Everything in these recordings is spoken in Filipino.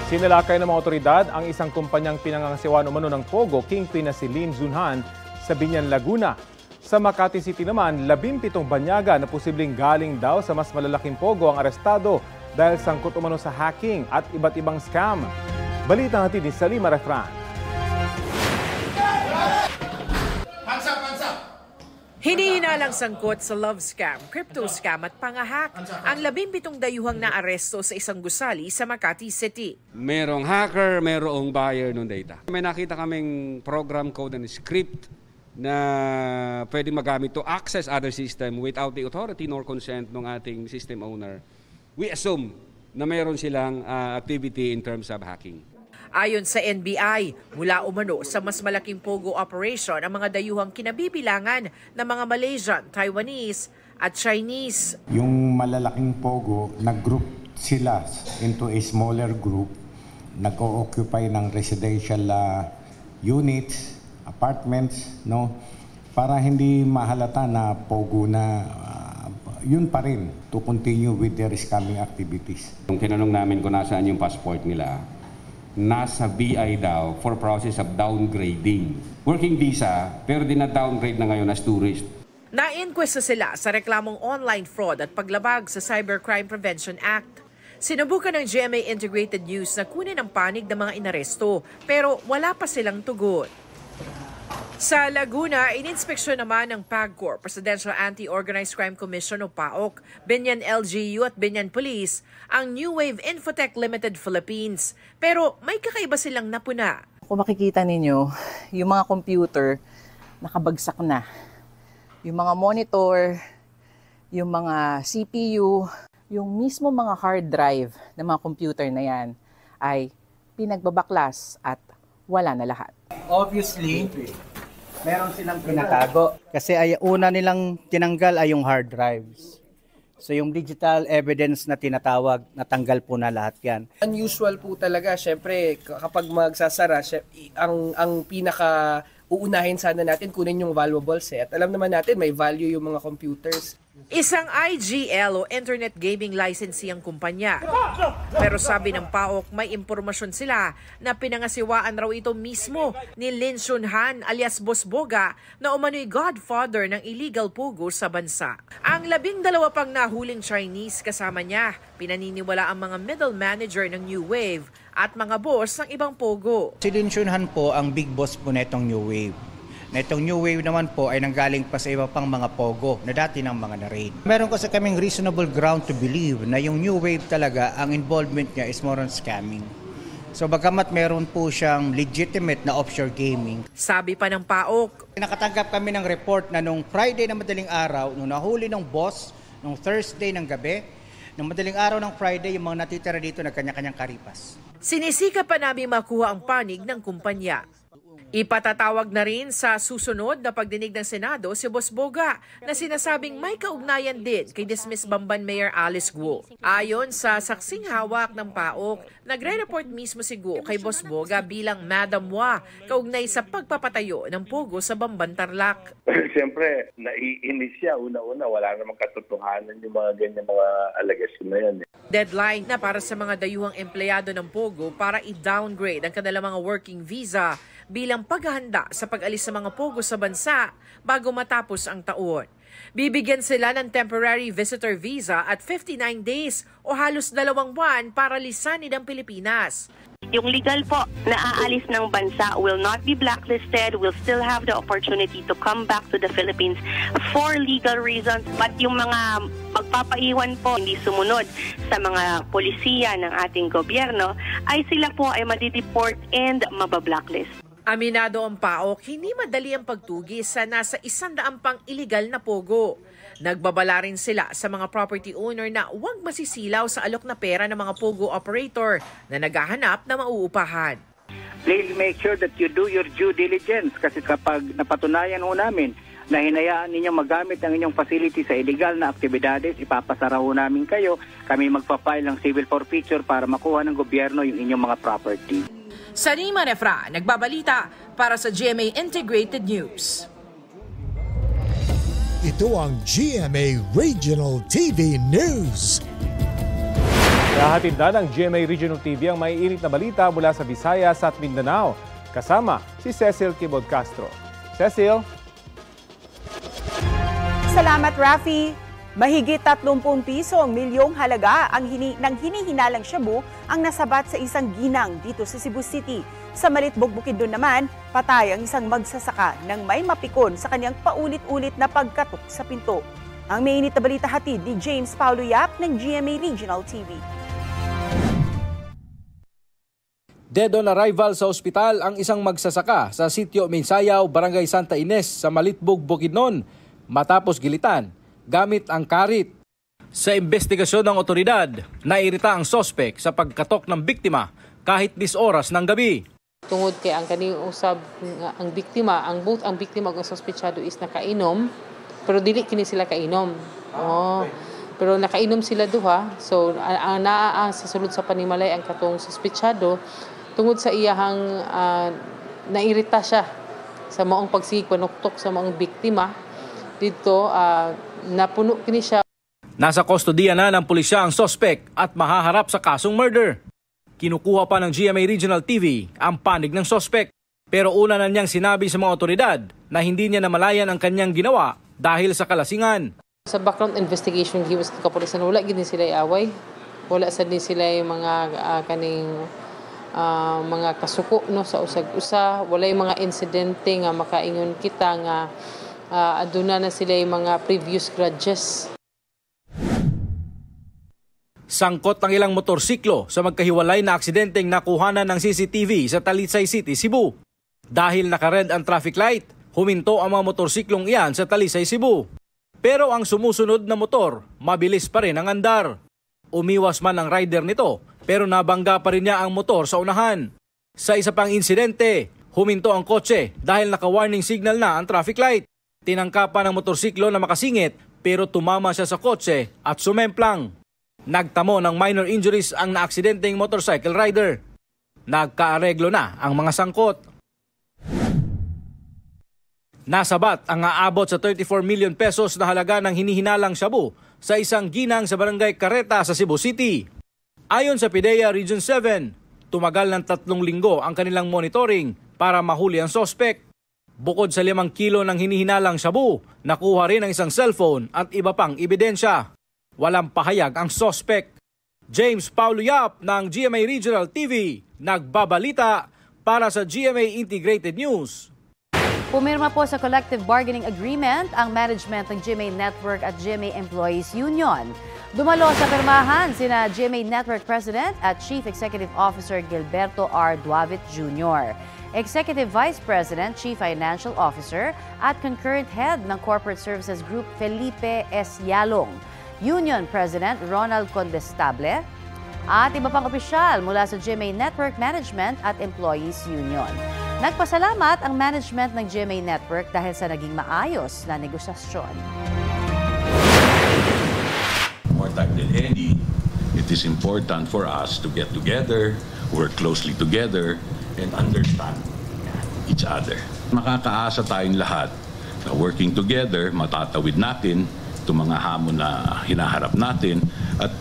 Sinalakay ng mga otoridad ang isang kumpanyang pinangangasiwaan umano ng Pogo Kingpin na si Lim Junhan sa Biñan, Laguna. Sa Makati City naman, 17 banyaga na posibleng galing daw sa mas malalaking Pogo ang arestado dahil sangkot umano sa hacking at iba't ibang scam. Balita natin ni Salima Refran. Hinihinalang sangkot sa love scam, crypto scam at pangahak ang 17 dayuhang naaresto sa isang gusali sa Makati City. Merong hacker, merong buyer ng data. May nakita kaming program code and script na pwede magamit to access other system without the authority nor consent ng ating system owner. We assume na meron silang activity in terms of hacking. Ayon sa NBI, mula umano sa mas malaking Pogo operation ang mga dayuhang kinabibilangan ng mga Malaysian, Taiwanese at Chinese. Yung malalaking Pogo, nag-group sila into a smaller group, nag-o-occupy ng residential units, apartments, no? Para hindi mahalata na Pogo na yun pa rin to continue with their scamming activities. Nung tinanong namin kung nasaan yung passport nila, nasa BI daw for process of downgrading. Working visa, pero dina-downgrade na ngayon as tourist. Na-inquest sila sa reklamong online fraud at paglabag sa Cybercrime Prevention Act. Sinubukan ng GMA Integrated News na kunin ang panig ng mga inaresto, pero wala pa silang tugon. Sa Laguna, ininspeksyon naman ng PAGCOR, Presidential Anti-Organized Crime Commission o PAOK, Biñan LGU at Biñan Police, ang New Wave Infotech Limited Philippines. Pero may kakaiba silang napuna. Kung makikita ninyo, yung mga computer nakabagsak na. Yung mga monitor, yung mga CPU, yung mismo mga hard drive ng mga computer na yan ay pinagbabaklas at wala na lahat. Obviously, meron silang pinatago. Kasi ay una nilang tinanggal ay yung hard drives. So yung digital evidence na tinatawag, natanggal po na lahat yan. Unusual po talaga, syempre kapag magsasara, ang pinaka uunahin sana natin kunin yung valuables At alam naman natin may value yung mga computers. Isang IGL o Internet Gaming Licensee ang kumpanya. Pero sabi ng PAOK, may impormasyon sila na pinangasiwaan raw ito mismo ni Lin Junhan alias Boss Boga na umano'y godfather ng illegal Pogo sa bansa. Ang 12 pang nahuling Chinese kasama niya, pinaniniwala ang mga middle manager ng New Wave at mga boss ng ibang Pogo. Si Lin Junhan po ang big boss po netong New Wave. Na itong New Wave naman po ay nanggaling pa sa iba pang mga Pogo na dati ng mga na-raid. Meron kasi kaming reasonable ground to believe na yung New Wave talaga, ang involvement niya is more on scamming. So bagamat meron po siyang legitimate na offshore gaming. Sabi pa ng PAOK, nakatanggap kami ng report na nung Friday na madaling araw, nung nahuli ng boss, nung Thursday ng gabi, nung madaling araw ng Friday, yung mga natitira dito nagkanya-kanyang karipas. Sinisika pa namin makuha ang panig ng kumpanya. Ipatatawag na rin sa susunod na pagdinig ng Senado si Boss Boga na sinasabing may kaugnayan din kay dismissed Bamban Mayor Alice Guo. Ayon sa saksing hawak ng PAOK, nagre-report mismo si Guo kay Boss Boga bilang Madam Wa kaugnay sa pagpapatayo ng Pogo sa Bamban, Tarlac. Siyempre, naiinis siya. Una-una, wala namang katotohanan yung mga ganyan mga allegation na yan. Deadline na para sa mga dayuhang empleyado ng Pogo para i-downgrade ang kanilang mga working visa bilang paghahanda sa pag-alis sa mga Pogo sa bansa bago matapos ang taon. Bibigyan sila ng temporary visitor visa at 59 days o halos 2 buwan para lisanin ang Pilipinas. Yung legal po na aalis ng bansa will not be blacklisted, will still have the opportunity to come back to the Philippines for legal reasons. But yung mga magpapaiwan po hindi sumunod sa mga polisiya ng ating gobyerno, ay sila po ay madideport and mabablacklist. Aminado ang PAOK, hindi madali ang pagtugis sa nasa 100 pang illegal na Pogo. Nagbabala rin sila sa mga property owner na huwag masisilaw sa alok na pera ng mga Pogo operator na naghahanap na mauupahan. Please make sure that you do your due diligence kasi kapag napatunayan ho namin na hinayaan ninyo magamit ang inyong facility sa illegal na aktibidades, ipapasara ho namin kayo. Kami magpa-file ng civil forfeiture para makuha ng gobyerno yung inyong mga property. Salima Refran, nagbabalita para sa GMA Integrated News. Ito ang GMA Regional TV News. Nahatid na ng GMA Regional TV ang maiinit na balita mula sa Visayas at Mindanao. Kasama si Cecil Kibod Castro. Cecil? Salamat, Rafi. Mahigit 30 piso ang milyong halaga ang ng hinihinalang shabu ang nasabat sa isang ginang dito sa Cebu City. Sa Malitbog, Bukidnon naman, patay ang isang magsasaka nang may mapikon sa kanyang paulit-ulit na pagkatok sa pinto. Ang mainit na balita hatid ni James Paulo Yap ng GMA Regional TV. Dead on arrival sa ospital ang isang magsasaka sa Sitio Minsayaw, Barangay Santa Ines sa Malitbog, Bukidnon matapos gilitan gamit ang karit. Sa investigasyon ng otoridad, nairita ang sospek sa pagkatok ng biktima kahit 10 oras ng gabi. Tungod kay ang kaning usab ang biktima, both ang biktima ug ang sospechado is nakainom, pero dili kini sila kainom. Pero nakainom sila duha. So ang naa sa sulod sa panimalay ang katong sospechado tungod sa iyahang nairita siya sa maong pagsigpanuktok sa maong biktima. Dito napuno kini siya. Nasa kustodiya na ng pulisya ang sospek at mahaharap sa kasong murder. Kinukuha pa ng GMA Regional TV ang panig ng sospek. Pero una na niyang sinabi sa mga otoridad na hindi niya namalayan ang kanyang ginawa dahil sa kalasingan. Sa background investigation giwas ng kapulisan, wala gid sila iaway. Wala sa din sila yung mga kaning mga kasuko no sa usag-usa. Wala yung mga insidente nga makaingon kita nga aduna na sila yung mga previous grudges. Sangkot ang ilang motorsiklo sa magkahiwalay na aksidenteng nakuhanan ng CCTV sa Talisay City, Cebu. Dahil naka-red ang traffic light, huminto ang mga motorsiklong iyan sa Talisay, Cebu. Pero ang sumusunod na motor, mabilis pa rin ang andar. Umiwas man ang rider nito, pero nabangga pa rin niya ang motor sa unahan. Sa isa pang insidente, huminto ang kotse dahil naka-warning signal na ang traffic light. Tinangkapan ng motorsiklo na makasingit pero tumama siya sa kotse at sumemplang. Nagtamo ng minor injuries ang naaksidenteng motorcycle rider. Nagkaareglo na ang mga sangkot. Nasabat ang aabot sa 34 million pesos na halaga ng hinihinalang shabu sa isang ginang sa Barangay Careta sa Cebu City. Ayon sa PIDEA Region 7, tumagal ng 3 linggo ang kanilang monitoring para mahuli ang sospek. Bukod sa 5 kilo ng hinihinalang shabu, nakuha rin ang isang cellphone at iba pang ebidensya. Walang pahayag ang sospek. James Paulo Yap ng GMA Regional TV, nagbabalita para sa GMA Integrated News. Pumirma po sa collective bargaining agreement ang management ng GMA Network at GMA Employees Union. Dumalo sa pirmahan sina GMA Network President at Chief Executive Officer Gilberto R. Duavit Jr., Executive Vice President, Chief Financial Officer at Concurrent Head ng Corporate Services Group Felipe S. Yalong, Union President Ronald Condestable, at iba pang opisyal mula sa GMA Network Management at Employees Union. Nagpasalamat ang management ng GMA Network dahil sa naging maayos na negosasyon. More time than any, it is important for us to get together, work closely together, and understand each other. Makakaasa tayong lahat na working together, matatawid natin itong mga hamon na hinaharap natin at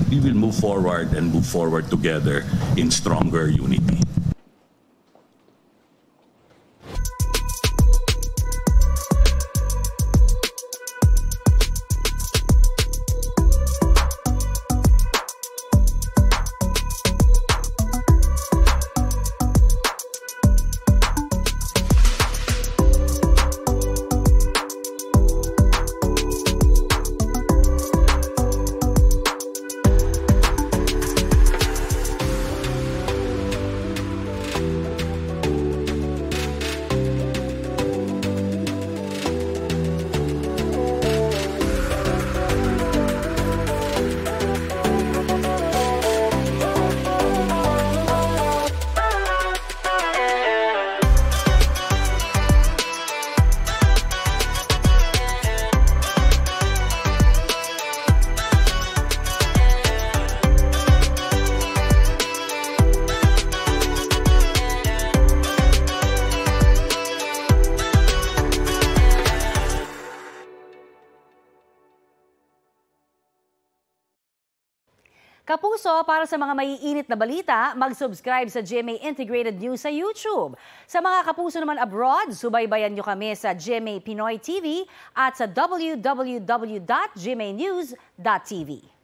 we will move forward together in stronger unity. Kapuso, para sa mga maiinit na balita, mag-subscribe sa GMA Integrated News sa YouTube. Sa mga kapuso naman abroad, subaybayan nyo kami sa GMA Pinoy TV at sa www.gmanews.tv.